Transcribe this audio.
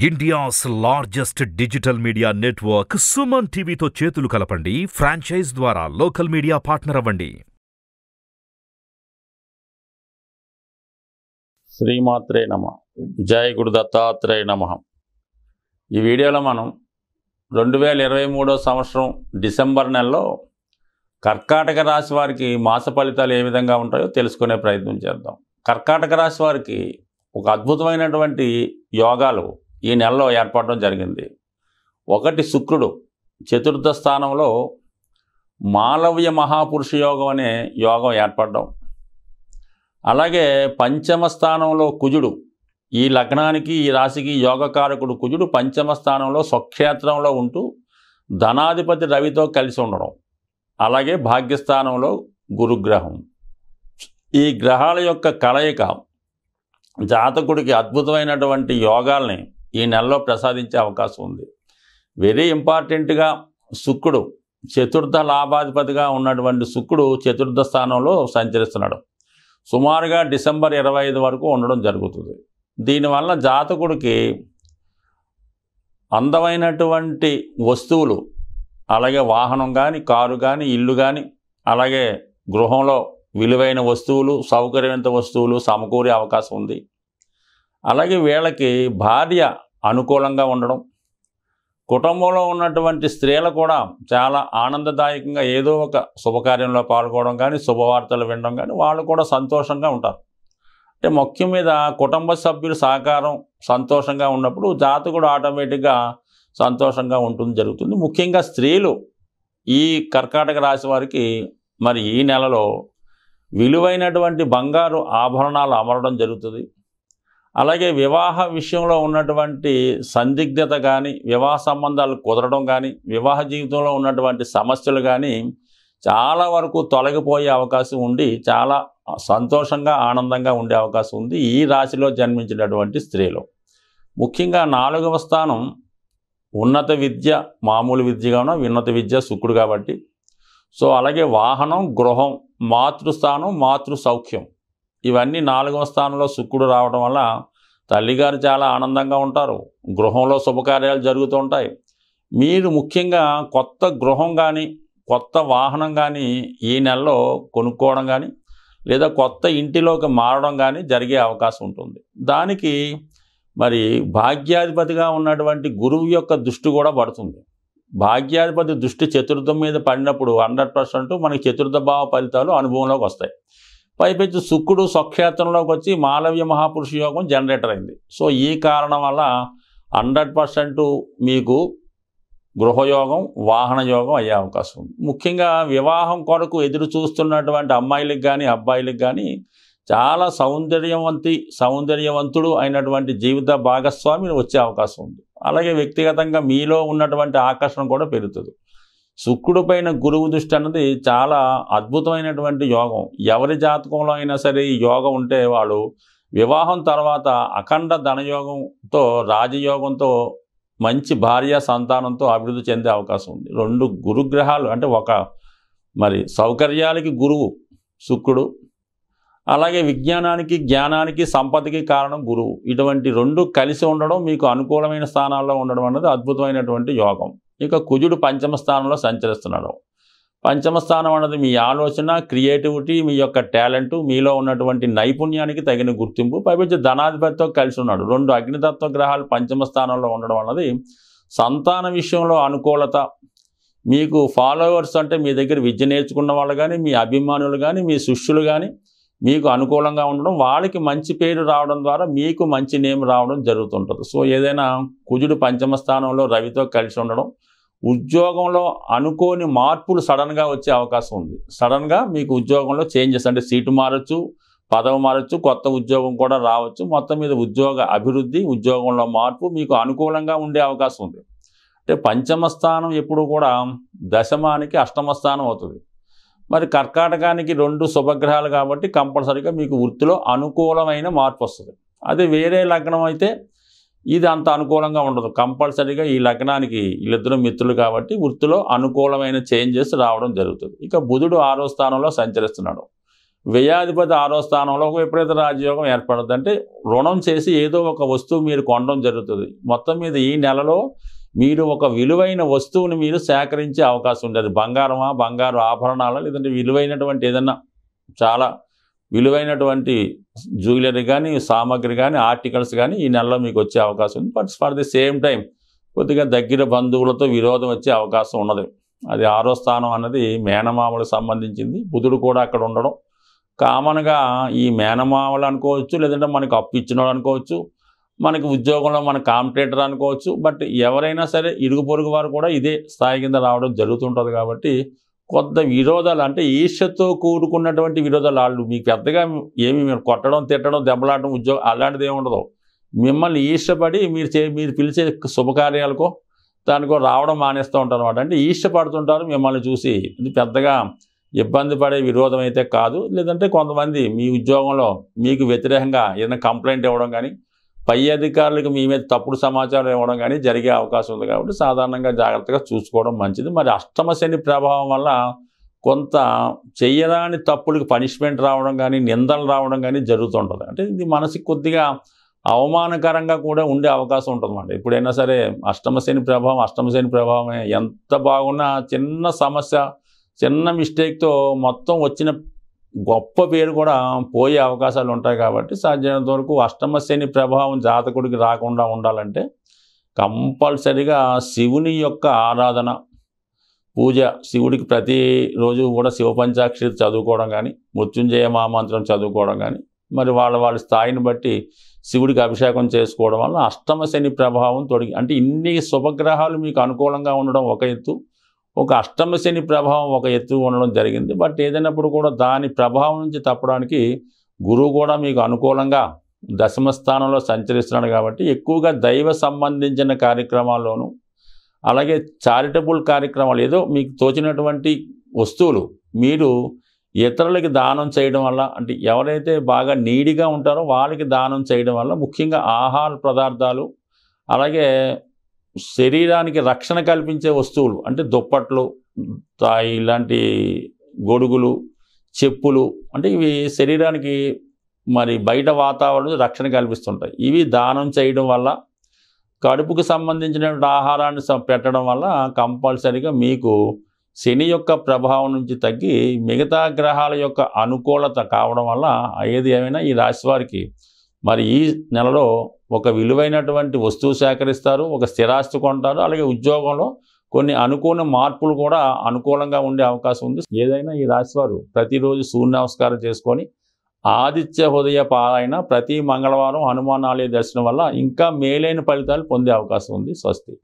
India's largest digital media network Suman టీవీతో చేతులు కలపండి. ఫ్రాంచైజ్ ద్వారా లోకల్ మీడియా పార్ట్నర్ అవ్వండి. శ్రీమాత్రే నమః. జై గురు దత్తాత్రేయ నమః. ఈ వీడియోలో మనం 2023 సంవత్సరం డిసెంబర్ నెలలో కర్కాటక రాశి వారికి మాస ఫలితాలు ఏ విధంగా ఉంటాయో తెలుసుకునే ప్రయత్నం చేద్దాం. కర్కాటక రాశి వారికి ఒక అద్భుతమైనటువంటి యోగాలు ఈ నెలలో ఏర్పడడం జరిగింది. ఒకటి, శుక్రుడు చతుర్థ స్థానంలో మాలవ్య మహాపురుష యోగం అనే యోగం ఏర్పడడం. అలాగే పంచమ స్థానంలో కుజుడు, ఈ లగ్నానికి ఈ రాశికి యోగకారకుడు కుజుడు పంచమ స్థానంలో స్వక్షేత్రంలో ఉంటూ ధనాధిపతి రవితో కలిసి ఉండడం. అలాగే భాగ్యస్థానంలో గురుగ్రహం. ఈ గ్రహాల యొక్క కలయిక జాతకుడికి అద్భుతమైనటువంటి యోగాల్ని ఈ నెలలో ప్రసాదించే అవకాశం ఉంది. వెరీ ఇంపార్టెంట్గా శుక్రుడు చతుర్థ లాభాధిపతిగా ఉన్నటువంటి శుక్రుడు చతుర్థ స్థానంలో సంచరిస్తున్నాడు. సుమారుగా డిసెంబర్ 25 వరకు ఉండడం జరుగుతుంది. దీనివల్ల జాతకుడికి అందమైనటువంటి వస్తువులు, అలాగే వాహనం కానీ, కారు కానీ, ఇల్లు కానీ, అలాగే గృహంలో విలువైన వస్తువులు, సౌకర్యవంత వస్తువులు సమకూరే అవకాశం ఉంది. అలాగే వీళ్ళకి భార్య అనుకూలంగా ఉండడం, కుటుంబంలో ఉన్నటువంటి స్త్రీలు కూడా చాలా ఆనందదాయకంగా ఏదో ఒక శుభకార్యంలో పాల్గొనడం కానీ, శుభవార్తలు వినడం కానీ వాళ్ళు కూడా సంతోషంగా ఉంటారు. అంటే ముఖ్యం మీద కుటుంబ సభ్యుల సహకారం సంతోషంగా ఉన్నప్పుడు జాతకుడు ఆటోమేటిక్గా సంతోషంగా ఉంటుంది జరుగుతుంది. ముఖ్యంగా స్త్రీలు ఈ కర్కాటక రాశి వారికి మరి ఈ నెలలో విలువైనటువంటి బంగారు ఆభరణాలు అమరడం జరుగుతుంది. అలాగే వివాహ విషయంలో ఉన్నటువంటి సందిగ్ధత కానీ, వివాహ సంబంధాలు కుదరడం కానీ, వివాహ జీవితంలో ఉన్నటువంటి సమస్యలు కానీ చాలా వరకు తొలగిపోయే అవకాశం ఉండి చాలా సంతోషంగా ఆనందంగా ఉండే అవకాశం ఉంది ఈ రాశిలో జన్మించినటువంటి స్త్రీలు. ముఖ్యంగా 4వ స్థానం ఉన్నత విద్య, మామూలు విద్యగానో ఉన్నత విద్య శుక్రుడు కాబట్టి. సో అలాగే వాహనం, గృహం, మాతృస్థానం, మాతృ సౌఖ్యం, ఇవన్నీ 4వ స్థానంలో శుక్రుడు రావడం వల్ల తల్లిగారు చాలా ఆనందంగా ఉంటారు. గృహంలో శుభకార్యాలు జరుగుతూ ఉంటాయి. మీరు ముఖ్యంగా కొత్త గృహం కానీ, కొత్త వాహనం కానీ ఈ నెలలో కొనుక్కోవడం కానీ, లేదా కొత్త ఇంటిలోకి మారడం కానీ జరిగే అవకాశం ఉంటుంది. దానికి మరి భాగ్యాధిపతిగా ఉన్నటువంటి గురువు యొక్క దృష్టి కూడా పడుతుంది. భాగ్యాధిపతి దృష్టి చతుర్థం మీద పడినప్పుడు 100% మనకి చతుర్థ భావ ఫలితాలు అనుభవంలోకి వస్తాయి. పైపెచ్చు శుక్రుడు స్వక్షేత్రంలోకి వచ్చి మాలవ్య మహాపురుష యోగం జనరేటర్ అయింది. సో ఈ కారణం వల్ల 100% మీకు గృహయోగం, వాహన యోగం అయ్యే అవకాశం ఉంది. ముఖ్యంగా వివాహం కొరకు ఎదురు చూస్తున్నటువంటి అమ్మాయిలకు కానీ, అబ్బాయిలకు కానీ చాలా సౌందర్యవంతుడు అయినటువంటి జీవిత భాగస్వామిని వచ్చే అవకాశం ఉంది. అలాగే వ్యక్తిగతంగా మీలో ఉన్నటువంటి ఆకర్షణ కూడా పెరుగుతుంది. శుక్రుడి పైన గురువు దృష్టి అన్నది చాలా అద్భుతమైనటువంటి యోగం. ఎవరి జాతకంలో అయినా సరే ఈ యోగం ఉంటే వాళ్ళు వివాహం తర్వాత అఖండ ధనయోగంతో, రాజయోగంతో, మంచి భార్య సంతానంతో అభివృద్ధి చెందే అవకాశం ఉంది. 2 గురుగ్రహాలు అంటే ఒక మరి సౌకర్యాలకి గురువు శుక్రుడు, అలాగే విజ్ఞానానికి, జ్ఞానానికి, సంపదకి కారణం గురువు. ఇటువంటి 2 కలిసి ఉండడం, మీకు అనుకూలమైన స్థానాల్లో ఉండడం అన్నది అద్భుతమైనటువంటి యోగం. ఇక కుజుడు పంచమ స్థానంలో సంచరిస్తున్నాడు. పంచమ స్థానం అన్నది మీ ఆలోచన, క్రియేటివిటీ, మీ యొక్క టాలెంటు, మీలో ఉన్నటువంటి నైపుణ్యానికి తగిన గుర్తింపు. పైపంచి ధనాధిపతితో కలిసి ఉన్నాడు. 2 అగ్నితత్వ గ్రహాలు పంచమ స్థానంలో ఉండడం అన్నది సంతాన విషయంలో అనుకూలత, మీకు ఫాలోవర్స్ అంటే మీ దగ్గర విద్య నేర్చుకున్న వాళ్ళు కానీ, మీ అభిమానులు కానీ, మీ శిష్యులు కానీ మీకు అనుకూలంగా ఉండడం, వాళ్ళకి మంచి పేరు రావడం ద్వారా మీకు మంచి నేమ్ రావడం జరుగుతుంటుంది. సో ఏదైనా కుజుడు పంచమ స్థానంలో రవితో కలిసి ఉండడం, ఉద్యోగంలో అనుకోని మార్పులు సడన్గా వచ్చే అవకాశం ఉంది. సడన్గా మీకు ఉద్యోగంలో చేంజెస్, అంటే సీటు మారచ్చు, పదవి మారచ్చు, కొత్త ఉద్యోగం కూడా రావచ్చు. మొత్తం మీద ఉద్యోగ అభివృద్ధి, ఉద్యోగంలో మార్పు మీకు అనుకూలంగా ఉండే అవకాశం ఉంది. అంటే పంచమ స్థానం ఎప్పుడు కూడా దశమానికి అష్టమ స్థానం అవుతుంది. మరి కర్కాటకానికి 2 శుభగ్రహాలు కాబట్టి కంపల్సరీగా మీకు వృత్తిలో అనుకూలమైన మార్పు వస్తుంది. అదే వేరే లగ్నం అయితే ఇది అంత అనుకూలంగా ఉండదు. కంపల్సరీగా ఈ లగ్నానికి వీళ్ళిద్దరూ మిత్రులు కాబట్టి వృత్తిలో అనుకూలమైన చేంజెస్ రావడం జరుగుతుంది. ఇక బుధుడు 6వ స్థానంలో సంచరిస్తున్నాడు. వ్యయాధిపతి 6వ స్థానంలో ఒక విపరీత రాజయోగం ఏర్పడుతుంది. అంటే రుణం చేసి ఏదో ఒక వస్తువు మీరు కొనడం జరుగుతుంది. మొత్తం మీద ఈ నెలలో మీరు ఒక విలువైన వస్తువుని మీరు సేకరించే అవకాశం ఉంది. అది బంగారమా, బంగారు ఆభరణాలా, లేదంటే విలువైనటువంటి ఏదన్నా చాలా విలువైనటువంటి జ్యువెలరీ కానీ, సామాగ్రి కానీ, ఆర్టికల్స్ కానీ ఈ నెలలో మీకు వచ్చే అవకాశం ఉంది. But for the same time కొద్దిగా దగ్గర బంధువులతో విరోధం వచ్చే అవకాశం ఉన్నది. అది 6వ స్థానం అన్నది మేనమామలకు సంబంధించింది. బుధుడు కూడా అక్కడ ఉండడం కామన్గా ఈ మేనమామలు అనుకోవచ్చు, లేదంటే మనకు అప్పు ఇచ్చినోడు అనుకోవచ్చు, మనకి ఉద్యోగంలో మన కాంపిటేటర్ అనుకోవచ్చు. బట్ ఎవరైనా సరే ఇరుగు పొరుగు వారు కూడా ఇదే స్థాయి కింద రావడం జరుగుతుంటుంది. కాబట్టి కొత్త విరోధాలు అంటే ఈర్ష్యతో కూడుకున్నటువంటి విరోధాలు, వాళ్ళు మీకు పెద్దగా ఏమి మీరు కొట్టడం, తిట్టడం, దెబ్బలాడడం, ఉద్యోగం అలాంటిది ఏమి ఉండదు. మిమ్మల్ని ఈర్ష్యపడి మీరు పిలిచే శుభకార్యాలకో దానికో రావడం మానేస్తూ ఉంటారు అనమాట. అంటే ఈర్ష్యపడుతుంటారు మిమ్మల్ని చూసి. ఇది పెద్దగా ఇబ్బంది పడే విరోధం అయితే కాదు. లేదంటే కొంతమంది మీ ఉద్యోగంలో మీకు వ్యతిరేకంగా ఏదైనా కంప్లైంట్ ఇవ్వడం కానీ, పై అధికారులకు మీ మీద తప్పుడు సమాచారం ఇవ్వడం కానీ జరిగే అవకాశం ఉంది. కాబట్టి సాధారణంగా జాగ్రత్తగా చూసుకోవడం మంచిది. మరి అష్టమ శని ప్రభావం వల్ల కొంత చెయ్యరాని తప్పులకు పనిష్మెంట్ రావడం కానీ, నిందలు రావడం కానీ జరుగుతుంటుంది. అంటే ఇది మనసుకి కొద్దిగా అవమానకరంగా కూడా ఉండే అవకాశం ఉంటుంది అన్నమాట. ఎప్పుడైనా సరే అష్టమ శని ప్రభావమే ఎంత బాగున్నా చిన్న సమస్య, చిన్న మిస్టేక్తో మొత్తం వచ్చిన గొప్ప పేరు కూడా పోయే అవకాశాలు ఉంటాయి. కాబట్టి సాధ్యమైనంత వరకు అష్టమ శని ప్రభావం జాతకుడికి రాకుండా ఉండాలంటే కంపల్సరిగా శివుని యొక్క ఆరాధన, పూజ, శివుడికి ప్రతిరోజు కూడా శివ పంచాక్షరి చదువుకోవడం కానీ, మృత్యుంజయ మహామంత్రం చదువుకోవడం కానీ, మరి వాళ్ళ స్థాయిని బట్టి శివుడికి అభిషేకం చేసుకోవడం వల్ల అష్టమ శని ప్రభావం తొలగి, అంటే ఇన్ని శుభగ్రహాలు మీకు అనుకూలంగా ఉండడం ఒక ఎత్తు, ఒక అష్టమ శని ప్రభావం ఒక ఎత్తు ఉండడం జరిగింది. బట్ ఏదైనప్పుడు కూడా దాని ప్రభావం నుంచి తప్పడానికి గురువు కూడా మీకు అనుకూలంగా దశమ స్థానంలో సంచరిస్తున్నాడు. కాబట్టి ఎక్కువగా దైవ సంబంధించిన కార్యక్రమాల్లోనూ, అలాగే చారిటబుల్ కార్యక్రమాలు, ఏదో మీకు తోచినటువంటి వస్తువులు మీరు ఇతరులకి దానం చేయడం వల్ల, అంటే ఎవరైతే బాగా నీడిగా ఉంటారో వాళ్ళకి దానం చేయడం వల్ల, ముఖ్యంగా ఆహార పదార్థాలు, అలాగే శరీరానికి రక్షణ కల్పించే వస్తువులు అంటే దుప్పట్లు, ఇలాంటి గొడుగులు, చెప్పులు, అంటే ఇవి శరీరానికి మరి బయట వాతావరణం రక్షణ కల్పిస్తుంటాయి. ఇవి దానం చేయడం వల్ల, కడుపుకు సంబంధించినటువంటి ఆహారాన్ని పెట్టడం వల్ల కంపల్సరీగా మీకు శని యొక్క ప్రభావం నుంచి తగ్గి మిగతా గ్రహాల యొక్క అనుకూలత కావడం వల్ల ఏది ఏమైనా ఈ రాశి వారికి మరి ఈ నెలలో ఒక విలువైనటువంటి వస్తువు సేకరిస్తారు, ఒక స్థిరాస్తి కొంటారు, అలాగే ఉద్యోగంలో కొన్ని అనుకూల మార్పులు కూడా అనుకూలంగా ఉండే అవకాశం ఉంది. ఏదైనా ఈ రాశి వారు ప్రతిరోజు సూర్య నమస్కారం చేసుకొని ఆదిత్య హృదయ పారాయణ ప్రతి మంగళవారం హనుమాన్ ఆలయ దర్శనం వల్ల ఇంకా మేలైన ఫలితాలు పొందే అవకాశం ఉంది. స్వస్తి.